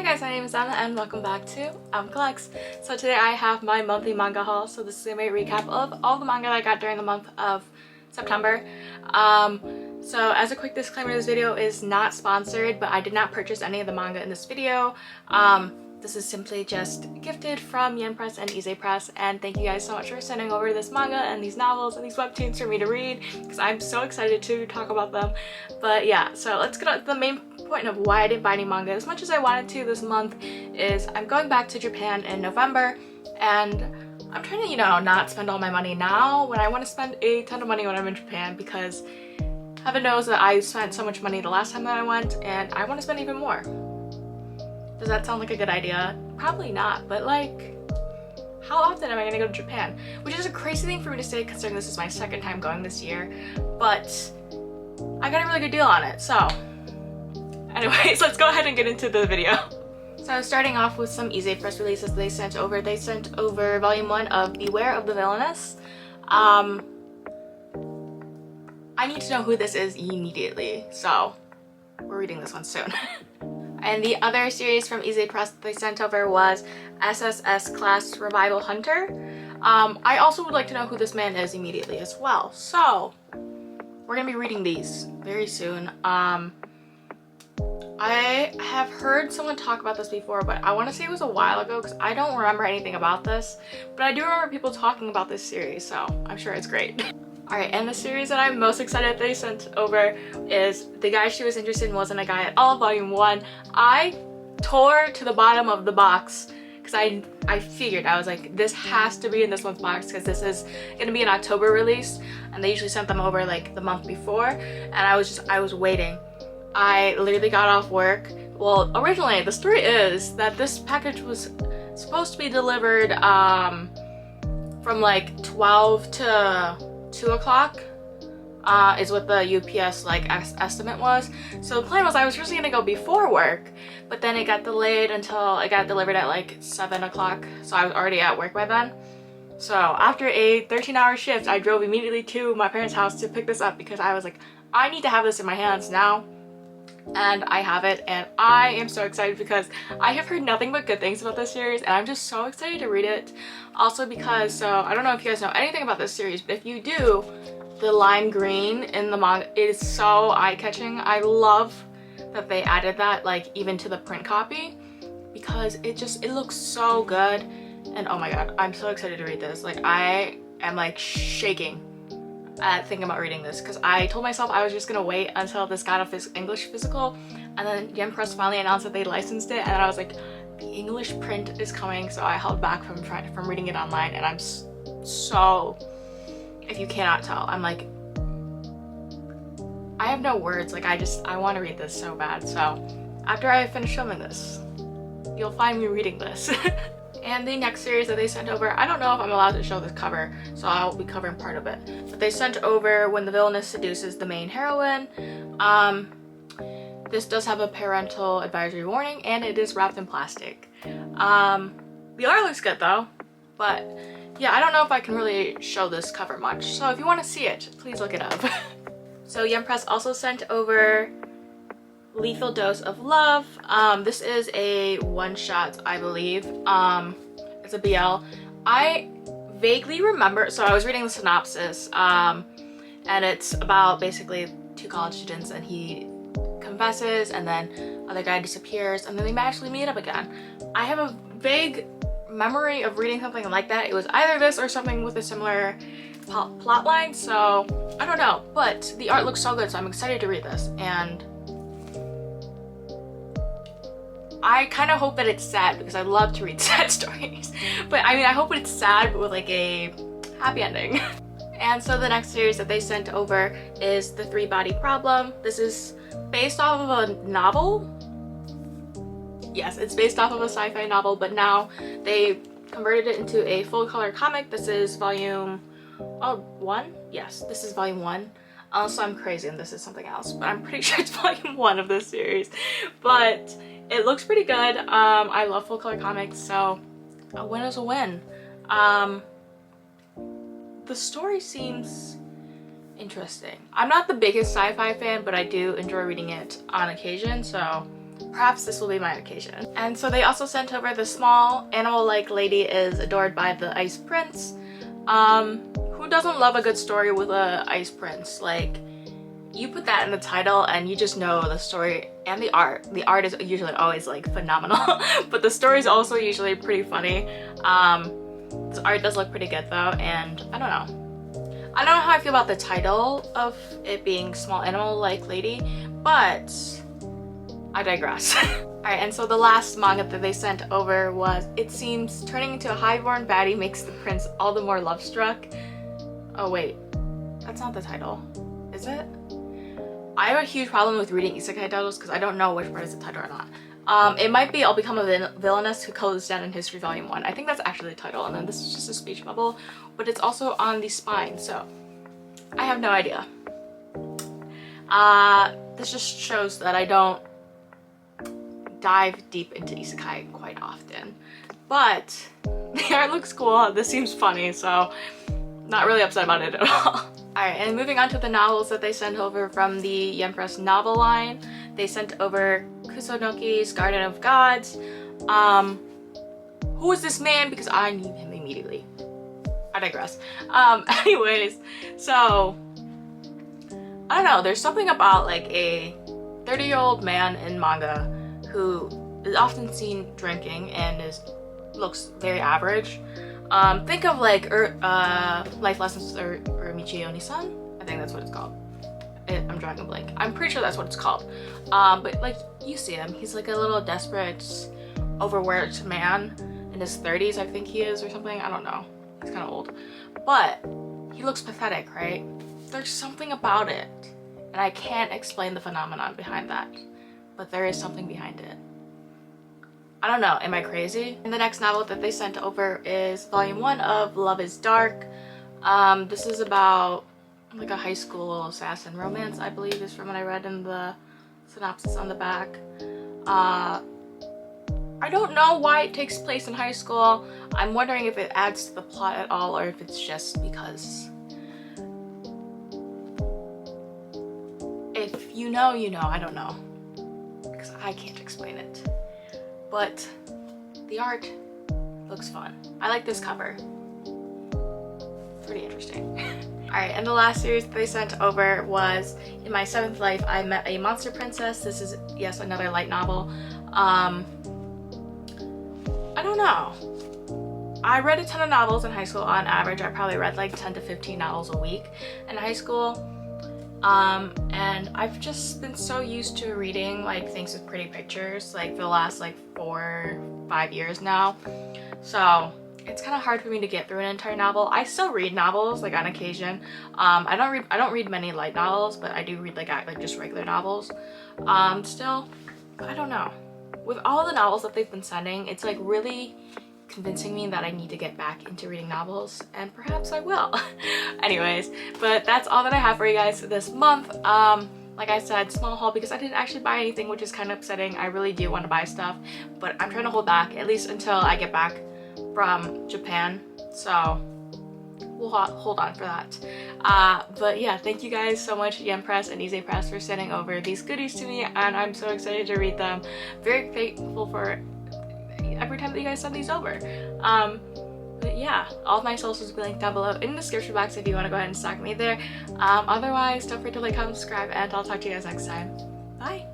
guys, my name is Emma and welcome back to Collects. So today I have my monthly manga haul. So this is a recap of all the manga that I got during the month of September. So as a quick disclaimer, this video is not sponsored, but I did not purchase any of the manga in this video. This is simply just gifted from Yen Press and Ise Press, and thank you guys so much for sending over this manga and these novels and these webtoons for me to read, because I'm so excited to talk about them. But yeah, so let's get on to the main point of why I didn't buy any manga as much as I wanted to this month. Is I'm going back to Japan in November, and I'm trying to, not spend all my money now when I want to spend a ton of money when I'm in Japan, because heaven knows that I spent so much money the last time that I went, and I want to spend even more. Does that sound like a good idea? Probably not, but like, how often am I gonna go to Japan? Which is a crazy thing for me to say considering this is my second time going this year, but I got a really good deal on it, so anyways, let's go ahead and get into the video. So starting off with some Ise Press releases they sent over. They sent over volume 1 of Beware of the Villainess. I need to know who this is immediately, so we're reading this one soon. And the other series from Ise Press that they sent over was SSS Class Revival Hunter. I also would like to know who this man is immediately as well. So we're gonna be reading these very soon. I have heard someone talk about this before, but I want to say it was a while ago because I don't remember anything about this. But I do remember people talking about this series, so I'm sure it's great. Alright, and the series that I'm most excited that they sent over is The Guy She Was Interested in Wasn't a Guy at All, Volume 1. I tore to the bottom of the box because I figured, I was like, this has to be in this month's box because this is going to be an October release, and they usually sent them over like the month before, and I was waiting. I literally got off work. Well, originally the story is that this package was supposed to be delivered from like 12 to 2 o'clock is what the UPS estimate was. So the plan was I was originally gonna go before work, but then it got delayed until it got delivered at like 7 o'clock, so I was already at work by then. So after a 13-hour shift, I drove immediately to my parents' house to pick this up because I was like, I need to have this in my hands now. And I have it, and I am so excited because I have heard nothing but good things about this series, and I'm just so excited to read it. Also because, so I don't know if you guys know anything about this series, but if you do, the lime green in the manga is so eye-catching. I love that they added that, like, even to the print copy, because it looks so good. And oh my god, I'm so excited to read this. Like, I am like shaking at thinking about reading this because I told myself I was just gonna wait until this got a English physical, and then Yen Press finally announced that they licensed it, and I was like, the English print is coming, so I held back from reading it online, and I'm so, if you cannot tell, I'm like, I have no words. Like, I want to read this so bad. So after I finish filming this, you'll find me reading this. And the next series that they sent over, I don't know if I'm allowed to show this cover, so I'll be covering part of it. But they sent over When the Villainess Seduces the Main Heroine. This does have a parental advisory warning, and it is wrapped in plastic. The art looks good though, but yeah, I don't know if I can really show this cover much. So if you want to see it, please look it up. So Yen Press also sent over Lethal Dose of Love. This is a one-shot, I believe. It's a BL. I vaguely remember, so I was reading the synopsis, and it's about basically two college students, and he confesses, and then other guy disappears, and then they magically meet up again. I have a vague memory of reading something like that. It was either this or something with a similar plot line, so I don't know, but the art looks so good, so I'm excited to read this. And I kind of hope that it's sad because I love to read sad stories. But I mean, I hope it's sad but with like a happy ending. And so the next series that they sent over is The Three-Body Problem. This is based off of a novel. Yes, it's based off of a sci-fi novel, but now they converted it into a full-color comic. This is volume 1? Yes, this is volume 1. Also, I'm crazy and this is something else, but I'm pretty sure it's volume 1 of this series. But it looks pretty good. I love full color comics, so a win is a win. The story seems interesting. I'm not the biggest sci-fi fan, but I do enjoy reading it on occasion, so perhaps this will be my occasion. And so they also sent over the small animal-like lady is adored by the ice prince. Who doesn't love a good story with a ice prince? Like, you put that in the title and you just know the story and the art. The art is usually always like phenomenal, but the story is also usually pretty funny. This art does look pretty good though, and I don't know. I don't know how I feel about the title of it being small animal-like lady, but I digress. Alright, and so the last manga that they sent over was, it seems turning into a highborn baddie makes the prince all the more love-struck. Oh wait, that's not the title, is it? I have a huge problem with reading isekai titles because I don't know which part is the title or not. It might be I'll become a villainess who goes down in history volume 1. I think that's actually the title, and then this is just a speech bubble, but it's also on the spine, so I have no idea. This just shows that I don't dive deep into isekai quite often, but the art looks cool. This seems funny, so not really upset about it at all. Alright, and moving on to the novels that they sent over from the Yen Press novel line. They sent over Kusunoki's Garden of Gods. Who is this man? Because I knew him immediately. I digress. Anyways, so I don't know, there's something about like a 30-year-old man in manga who is often seen drinking and looks very average. Think of like Life Lessons or Michi Oni-san. I think that's what it's called. I'm drawing a blank. I'm pretty sure that's what it's called. But like, you see him. He's like a little desperate, overworked man in his 30s, I think he is, or something. I don't know. He's kind of old. But he looks pathetic, right? There's something about it. And I can't explain the phenomenon behind that. But there is something behind it. I don't know, am I crazy? And the next novel that they sent over is volume 1 of Love is Dark. This is about like a high school assassin romance, I believe, is from what I read in the synopsis on the back. I don't know why it takes place in high school. I'm wondering if it adds to the plot at all, or if it's just because. If you know, you know. I don't know. Because I can't explain it. But the art looks fun. I like this cover. Pretty interesting. Alright, and the last series that they sent over was In My Seventh Life, I Met a Monster Princess. This is, yes, another light novel. I don't know. I read a ton of novels in high school. On average, I probably read like 10 to 15 novels a week in high school. And I've just been so used to reading like things with pretty pictures like for the last like 4-5 years now. So it's kind of hard for me to get through an entire novel. I still read novels like on occasion. I don't read many light novels, but I do read like just regular novels. Still, I don't know. With all the novels that they've been sending, it's like really convincing me that I need to get back into reading novels, and perhaps I will. Anyways, but that's all that I have for you guys this month. Like I said, small haul because I didn't actually buy anything, which is kind of upsetting. I really do want to buy stuff, but I'm trying to hold back at least until I get back from Japan, so we'll hold on for that. But yeah, thank you guys so much, Yen Press and Ise Press, for sending over these goodies to me, and I'm so excited to read them. Very thankful for every time that you guys send these over. But yeah, all of my socials will be linked down below in the description box if you want to go ahead and stalk me there. Otherwise, don't forget to like, comment, subscribe, and I'll talk to you guys next time. Bye!